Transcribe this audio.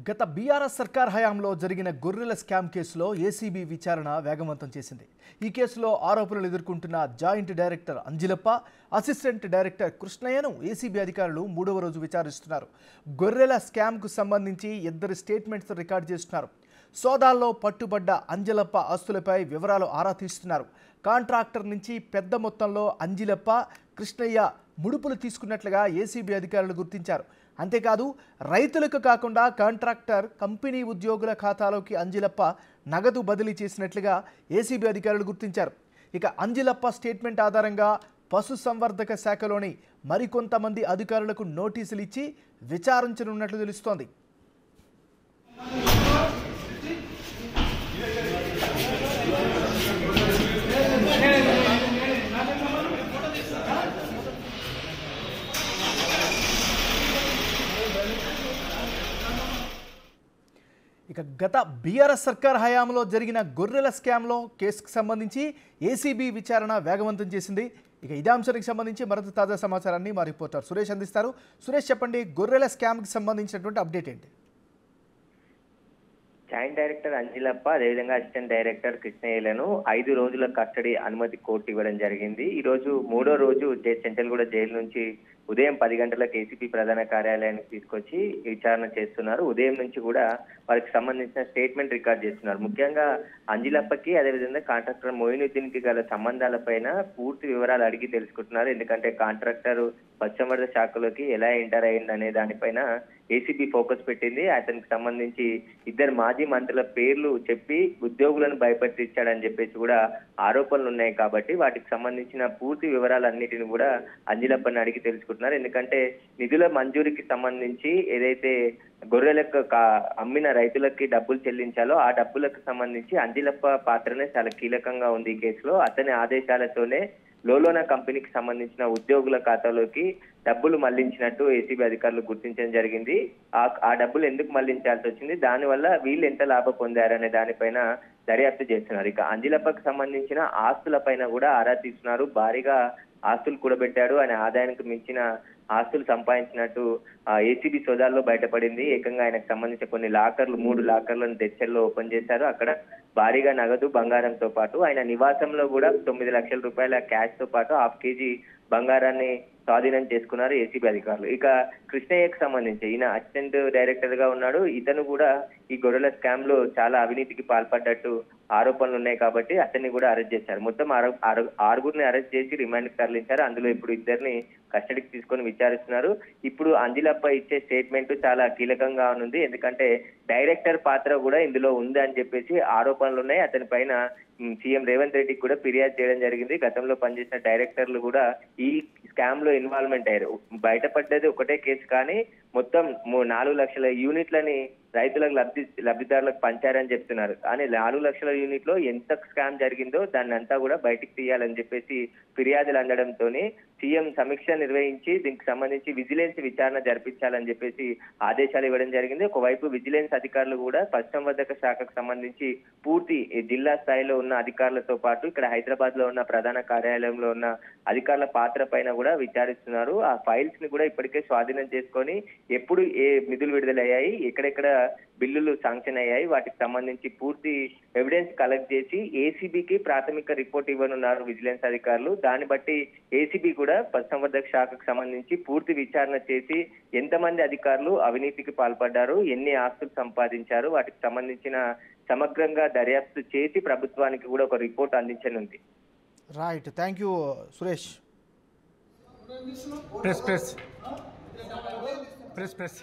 గత బీఆర్ఎస్ సర్కార్ హయాంలో జరిగిన గొర్రెల స్కామ్ కేసులో ఏసీబీ విచారణ వేగవంతం చేసింది. ఈ కేసులో ఆరోపణలు ఎదుర్కొంటున్న joint director Anjilappa, assistant director కృష్ణయ్యను ఏసీబీ అధికారులు 3వ రోజు విచారిస్తున్నారు. గొర్రెల స్కామ్కు సంబంధించి ఇద్దరు స్టేట్మెంట్స్ రికార్డు చేస్తున్నారు. సోదాల్లో పట్టుబడ్డ అంజిలప్ప ఆస్తులపై వివరాలు ఆరా తీస్తున్నారు. కాంట్రాక్టర్ నుంచి పెద్ద మొత్తంలో అంజిలప్ప, కృష్ణయ్య ముడుపులు తీసుకున్నట్లుగా ఏసీబీ అధికారులు గుర్తించారు. అంతేకాదు రైతులకు కాకుండా కాంట్రాక్టర్ కంపెనీ ఉద్యోగుల ఖాతాలోకి అంజిలప్ప నగదు బదిలీ చేసినట్లుగా ఏసీబీ అధికారులు గుర్తించారు. ఇక అంజిలప్ప స్టేట్మెంట్ ఆధారంగా పశుసంవర్ధక శాఖలోని మరికొంతమంది అధికారులకు నోటీసులు ఇచ్చి విచారించనున్నట్లు తెలుస్తోంది. ఇక గత బీఆర్ఎస్ సర్కార్ హయాంలో జరిగిన గొర్రెల స్కామ్లో కేసుకు సంబంధించి ఏసీబీ విచారణ వేగవంతం చేసింది. ఇక ఇదే అంశానికి సంబంధించి మరింత తాజా సమాచారాన్ని మా రిపోర్టర్ సురేష్ అందిస్తారు. సురేష్, చెప్పండి, గొర్రెల స్కామ్కి సంబంధించినటువంటి అప్డేట్ ఏంటి? జాయింట్ డైరెక్టర్ అంజిలప్ప, అదేవిధంగా అసిస్టెంట్ డైరెక్టర్ కృష్ణయ్యలను 5 రోజుల కస్టడీ అనుమతి కోర్టు ఇవ్వడం జరిగింది. ఈ రోజు 3వ రోజు సెంట్రల్ జైలు నుంచి ఉదయం 10 గంటలకు ఏసీపీ ప్రధాన కార్యాలయానికి తీసుకొచ్చి విచారణ చేస్తున్నారు. ఉదయం నుంచి కూడా వారికి సంబంధించిన స్టేట్మెంట్ రికార్డ్ చేస్తున్నారు. ముఖ్యంగా అంజిలప్పకి, అదేవిధంగా కాంట్రాక్టర్ మొయినుద్దీన్ కి గల సంబంధాలపైన పూర్తి వివరాలు అడిగి తెలుసుకుంటున్నారు. ఎందుకంటే కాంట్రాక్టర్ పశుసంవర్ధక శాఖలోకి ఎలా ఎంటర్ అయ్యింది అనే దానిపైన ఏసీబీ ఫోకస్ పెట్టింది. అతనికి సంబంధించి 2 మాజీ మంత్రుల పేర్లు చెప్పి ఉద్యోగులను భయపెట్టించాడని చెప్పేసి కూడా ఆరోపణలు ఉన్నాయి. కాబట్టి వాటికి సంబంధించిన పూర్తి వివరాలన్నిటిని కూడా అంజిలప్పని అడిగి తెలుసుకుంటున్నారు. ఎందుకంటే నిధుల మంజూరికి సంబంధించి ఏదైతే గొర్రెలకు అమ్మిన రైతులకి డబ్బులు చెల్లించాలో ఆ డబ్బులకు సంబంధించి అంజిలప్ప పాత్రనే చాలా కీలకంగా ఉంది ఈ కేసులో. అతని ఆదేశాలతోనే లోలోనా కంపెనీకి సంబంధించిన ఉద్యోగుల ఖాతాలోకి డబ్బులు మళ్లించినట్టు ఏసీబీ అధికారులు గుర్తించడం జరిగింది. ఆ డబ్బులు ఎందుకు మళ్లించాల్సి వచ్చింది, దానివల్ల వీళ్ళు ఎంత లాభం పొందారనే దానిపైన దర్యాప్తు చేస్తున్నారు. ఇక అంజిలప్పకు సంబంధించిన ఆస్తుల పైన కూడా ఆరా తీస్తున్నారు. భారీగా ఆస్తులు కూడబెట్టాడు, ఆయన ఆదాయానికి మించిన ఆస్తులు సంపాదించినట్టు ఏసీబీ సోదాల్లో బయటపడింది. ఏకంగా ఆయనకు సంబంధించిన కొన్ని లాకర్లు, 3 లాకర్లను తెచ్చల్లో ఓపెన్ చేశారు. అక్కడ భారీగా నగదు, బంగారంతో పాటు ఆయన నివాసంలో కూడా 9 లక్షల రూపాయల క్యాష్ తో పాటు 1/2 కేజీ బంగారాన్ని స్వాధీనం చేసుకున్నారు ఏసీబీ అధికారులు. ఇక కృష్ణయ్యకు సంబంధించి ఈయన అసిస్టెంట్ డైరెక్టర్ గా ఉన్నాడు. ఇతను కూడా ఈ గొర్రెల స్కామ్ లో చాలా అవినీతికి పాల్పడ్డట్టు ఆరోపణలు ఉన్నాయి. కాబట్టి అతన్ని కూడా అరెస్ట్ చేశారు. మొత్తం 6గురిని అరెస్ట్ చేసి రిమాండ్ కి తరలించారు. అందులో ఇప్పుడు 2ని కస్టడీకి తీసుకొని విచారిస్తున్నారు. ఇప్పుడు అంజిలప్ప ఇచ్చే స్టేట్మెంట్ చాలా కీలకంగా ఉంది. ఎందుకంటే డైరెక్టర్ పాత్ర కూడా ఇందులో ఉంది అని చెప్పేసి ఆరోపణలు ఉన్నాయి. అతని పైన సీఎం రేవంత్ రెడ్డికి కూడా ఫిర్యాదు చేయడం జరిగింది. గతంలో పనిచేసిన డైరెక్టర్లు కూడా ఈ స్కామ్ లో ఇన్వాల్వ్మెంట్ అయ్యారు. బయటపడ్డది ఒకటే కేసు, కానీ మొత్తం 4 లక్షల యూనిట్లని రైతులకు లబ్ధిదారులకు పంచారని చెప్తున్నారు. కానీ 4 లక్షల యూనిట్ లో ఎంత స్కామ్ జరిగిందో దాన్ని అంతా కూడా బయటికి తీయాలని చెప్పేసి ఫిర్యాదులు అందడంతో సీఎం సమీక్ష నిర్వహించి దీనికి సంబంధించి విజిలెన్స్ విచారణ జరిపించాలని చెప్పేసి ఆదేశాలు ఇవ్వడం జరిగింది. ఒకవైపు విజిలెన్స్ అధికారులు కూడా పశుసంవర్ధక శాఖకు సంబంధించి పూర్తి జిల్లా స్థాయిలో ఉన్న అధికారులతో పాటు ఇక్కడ హైదరాబాద్ లో ఉన్న ప్రధాన కార్యాలయంలో ఉన్న అధికారుల పాత్ర పైన కూడా విచారిస్తున్నారు. ఆ ఫైల్స్ ని కూడా ఇప్పటికే స్వాధీనం చేసుకొని ఎప్పుడు ఏ నిధులు విడుదలయ్యాయి, ఎక్కడెక్కడ బిల్లులు శాంక్షన్ అయ్యాయి, వాటికి సంబంధించి పూర్తి ఎవిడెన్స్ కలెక్ట్ చేసి ఏసీబీకి ప్రాథమిక రిపోర్ట్ ఇవ్వనున్నారు విజిలెన్స్ అధికారులు. దాన్ని బట్టి ఏసీబీ కూడా పశుసంవర్ధక శాఖకు సంబంధించి పూర్తి విచారణ చేసి ఎంతమంది అధికారులు అవినీతికి పాల్పడ్డారు, ఎన్ని ఆస్తులు సంపాదించారు, వాటికి సంబంధించిన సమగ్రంగా దర్యాప్తు చేసి ప్రభుత్వానికి కూడా ఒక రిపోర్ట్ అందించనుంది. Right, thank you Suresh. Press